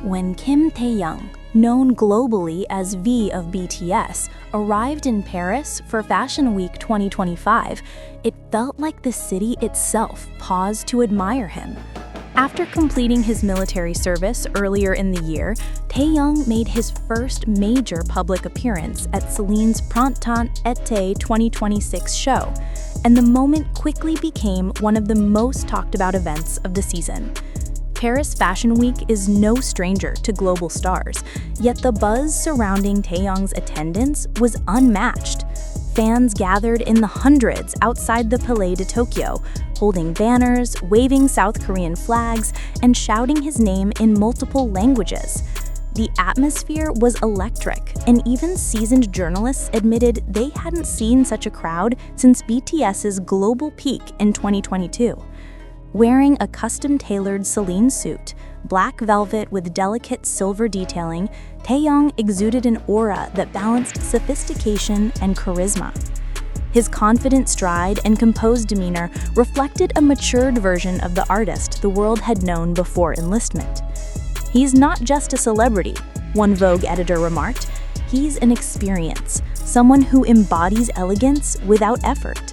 When Kim Taehyung, known globally as V of BTS, arrived in Paris for Fashion Week 2025, it felt like the city itself paused to admire him. After completing his military service earlier in the year, Taehyung made his first major public appearance at Celine's Printemps Été 2026 show, and the moment quickly became one of the most talked about events of the season. Paris Fashion Week is no stranger to global stars, yet the buzz surrounding Taehyung's attendance was unmatched. Fans gathered in the hundreds outside the Palais de Tokyo, holding banners, waving South Korean flags, and shouting his name in multiple languages. The atmosphere was electric, and even seasoned journalists admitted they hadn't seen such a crowd since BTS's global peak in 2022. Wearing a custom-tailored Celine suit, black velvet with delicate silver detailing, Taehyung exuded an aura that balanced sophistication and charisma. His confident stride and composed demeanor reflected a matured version of the artist the world had known before enlistment. "He's not just a celebrity," one Vogue editor remarked. "He's an experience, someone who embodies elegance without effort."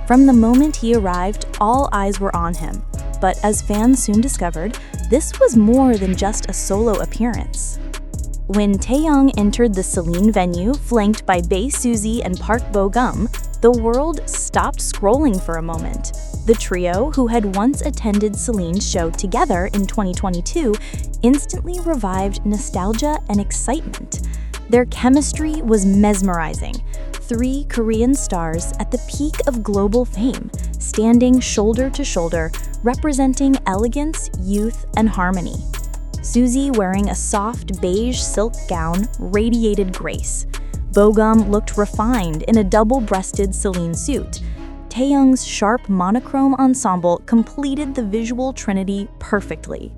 From the moment he arrived, all eyes were on him. But as fans soon discovered, this was more than just a solo appearance. When Taehyung entered the Celine venue, flanked by Bae Suzy and Park Bo-gum, the world stopped scrolling for a moment. The trio, who had once attended Celine's show together in 2022, instantly revived nostalgia and excitement. Their chemistry was mesmerizing. Three Korean stars at the peak of global fame, standing shoulder to shoulder, representing elegance, youth, and harmony. Suzy, wearing a soft beige silk gown, radiated grace. Bo-gum looked refined in a double-breasted Celine suit. Taehyung's sharp monochrome ensemble completed the visual trinity perfectly.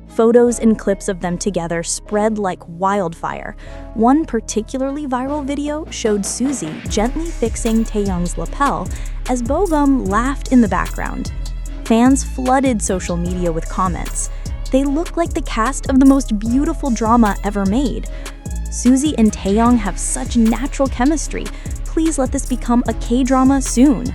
Photos and clips of them together spread like wildfire. One particularly viral video showed Suzy gently fixing Taehyung's lapel as Bo-gum laughed in the background. Fans flooded social media with comments. "They look like the cast of the most beautiful drama ever made. Suzy and Taehyung have such natural chemistry. Please let this become a K-drama soon."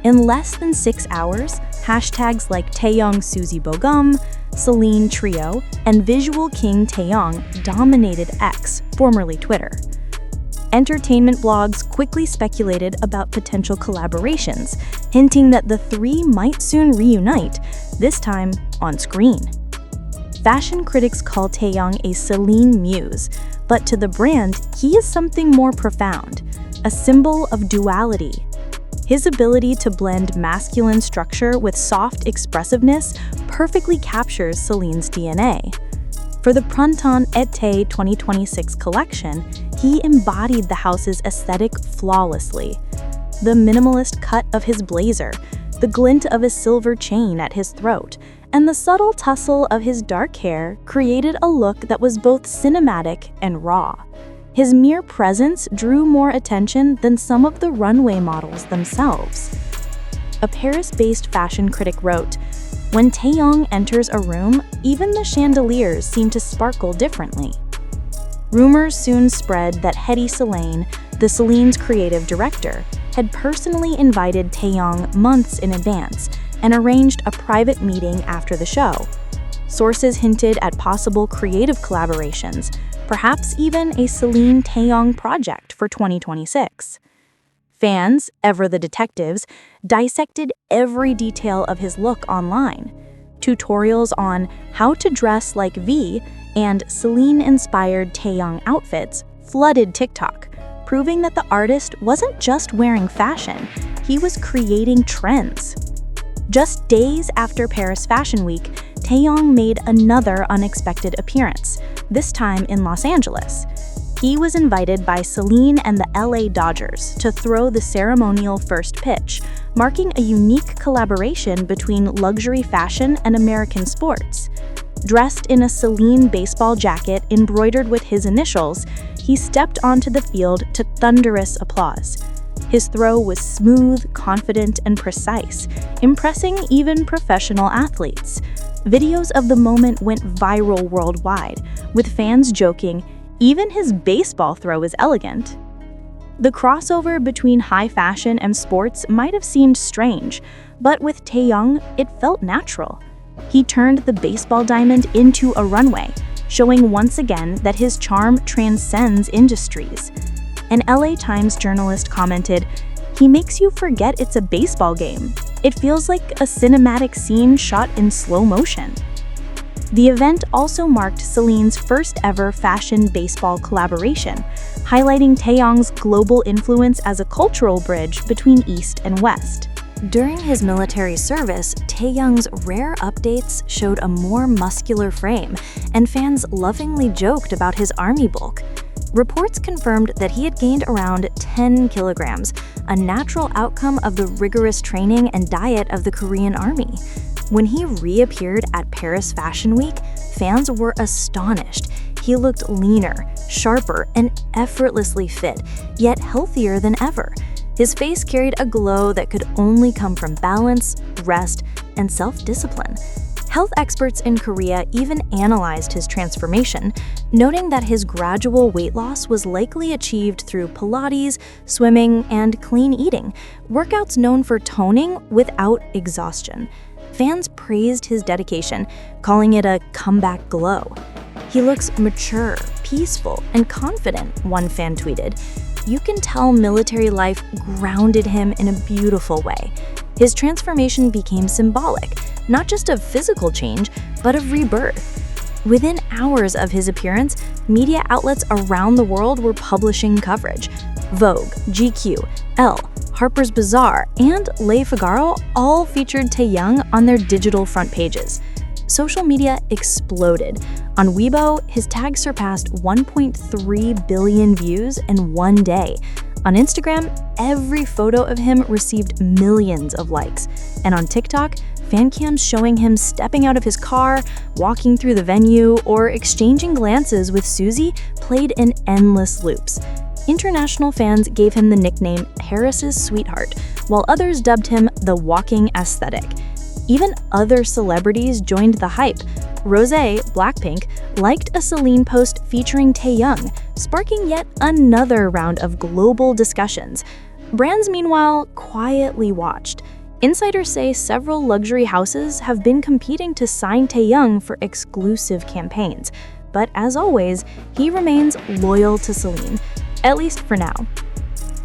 In less than 6 hours, hashtags like Taehyung Suzy Bo-gum, Celine Trio, and Visual King Taehyung dominated X, formerly Twitter. Entertainment blogs quickly speculated about potential collaborations, hinting that the three might soon reunite, this time on screen. Fashion critics call Taehyung a Celine muse, but to the brand, he is something more profound, a symbol of duality. His ability to blend masculine structure with soft expressiveness perfectly captures Celine's DNA. For the Printemps Été 2026 collection, he embodied the house's aesthetic flawlessly. The minimalist cut of his blazer, the glint of a silver chain at his throat, and the subtle tussle of his dark hair created a look that was both cinematic and raw. His mere presence drew more attention than some of the runway models themselves. A Paris-based fashion critic wrote, "When Taehyung enters a room, even the chandeliers seem to sparkle differently." Rumors soon spread that Hedi Selene, the Celine's creative director, had personally invited Taehyung months in advance and arranged a private meeting after the show. Sources hinted at possible creative collaborations, perhaps even a Celine Taehyung project for 2026. Fans, ever the detectives, dissected every detail of his look online. Tutorials on how to dress like V and Celine-inspired Taehyung outfits flooded TikTok, proving that the artist wasn't just wearing fashion, he was creating trends. Just days after Paris Fashion Week, Taehyung made another unexpected appearance, this time in Los Angeles. He was invited by Celine and the LA Dodgers to throw the ceremonial first pitch, marking a unique collaboration between luxury fashion and American sports. Dressed in a Celine baseball jacket embroidered with his initials, he stepped onto the field to thunderous applause. His throw was smooth, confident, and precise, impressing even professional athletes. Videos of the moment went viral worldwide, with fans joking, "Even his baseball throw is elegant." The crossover between high fashion and sports might have seemed strange, but with Taehyung, it felt natural. He turned the baseball diamond into a runway, showing once again that his charm transcends industries. An LA Times journalist commented, "He makes you forget it's a baseball game. It feels like a cinematic scene shot in slow motion." The event also marked Celine's first ever fashion baseball collaboration, highlighting Taehyung's global influence as a cultural bridge between East and West. During his military service, Taehyung's rare updates showed a more muscular frame, and fans lovingly joked about his army bulk. Reports confirmed that he had gained around 10 kilograms, a natural outcome of the rigorous training and diet of the Korean army. When he reappeared at Paris Fashion Week, fans were astonished. He looked leaner, sharper, and effortlessly fit, yet healthier than ever. His face carried a glow that could only come from balance, rest, and self-discipline. Health experts in Korea even analyzed his transformation, noting that his gradual weight loss was likely achieved through Pilates, swimming, and clean eating, workouts known for toning without exhaustion. Fans praised his dedication, calling it a comeback glow. "He looks mature, peaceful, and confident," one fan tweeted. "You can tell military life grounded him in a beautiful way." His transformation became symbolic, not just of physical change, but of rebirth. Within hours of his appearance, media outlets around the world were publishing coverage. Vogue, GQ, Elle, Harper's Bazaar, and Le Figaro all featured Taehyung on their digital front pages. Social media exploded. On Weibo, his tag surpassed 1.3 billion views in one day. On Instagram, every photo of him received millions of likes. And on TikTok, fan cams showing him stepping out of his car, walking through the venue, or exchanging glances with Suzy played in endless loops. International fans gave him the nickname Paris's Sweetheart, while others dubbed him the Walking Aesthetic. Even other celebrities joined the hype. Rosé, Blackpink, liked a Celine post featuring Taehyung, sparking yet another round of global discussions. Brands, meanwhile, quietly watched. Insiders say several luxury houses have been competing to sign Taehyung for exclusive campaigns. But as always, he remains loyal to Celine, at least for now.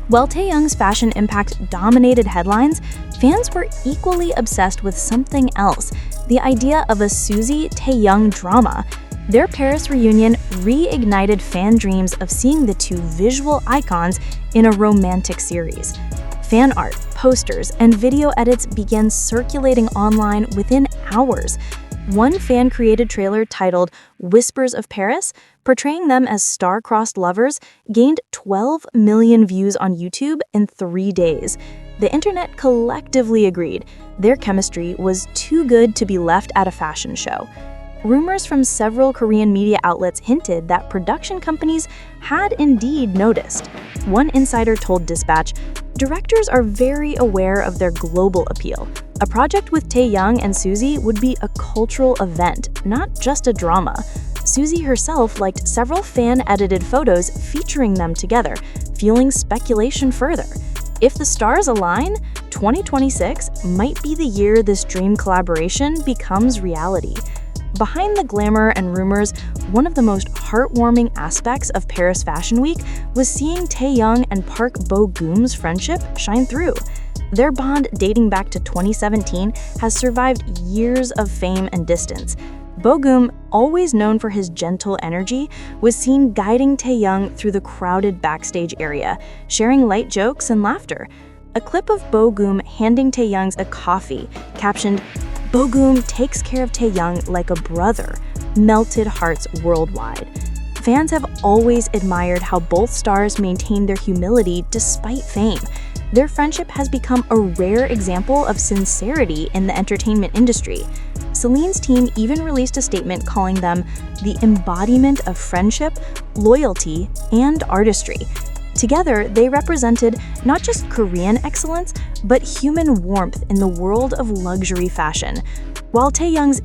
While Taehyung's fashion impact dominated headlines, fans were equally obsessed with something else, the idea of a Suzy-Taehyung drama. Their Paris reunion reignited fan dreams of seeing the two visual icons in a romantic series. Fan art, posters, and video edits began circulating online within hours. One fan-created trailer titled "Whispers of Paris," portraying them as star-crossed lovers, gained 12 million views on YouTube in 3 days. The internet collectively agreed their chemistry was too good to be left at a fashion show. Rumors from several Korean media outlets hinted that production companies had indeed noticed. One insider told Dispatch, "Directors are very aware of their global appeal. A project with Taehyung and Suzy would be a cultural event, not just a drama." Suzy herself liked several fan-edited photos featuring them together, fueling speculation further. If the stars align, 2026 might be the year this dream collaboration becomes reality. Behind the glamour and rumors, one of the most heartwarming aspects of Paris Fashion Week was seeing Taehyung and Park Bo-gum's friendship shine through. Their bond, dating back to 2017, has survived years of fame and distance. Bo-gum, always known for his gentle energy, was seen guiding Taehyung through the crowded backstage area, sharing light jokes and laughter. A clip of Bo-gum handing Taehyung a coffee, captioned, "Bo-gum takes care of Taehyung like a brother," melted hearts worldwide. Fans have always admired how both stars maintain their humility despite fame. Their friendship has become a rare example of sincerity in the entertainment industry. Celine's team even released a statement calling them the embodiment of friendship, loyalty, and artistry. Together, they represented not just Korean excellence, but human warmth in the world of luxury fashion. While Taehyung's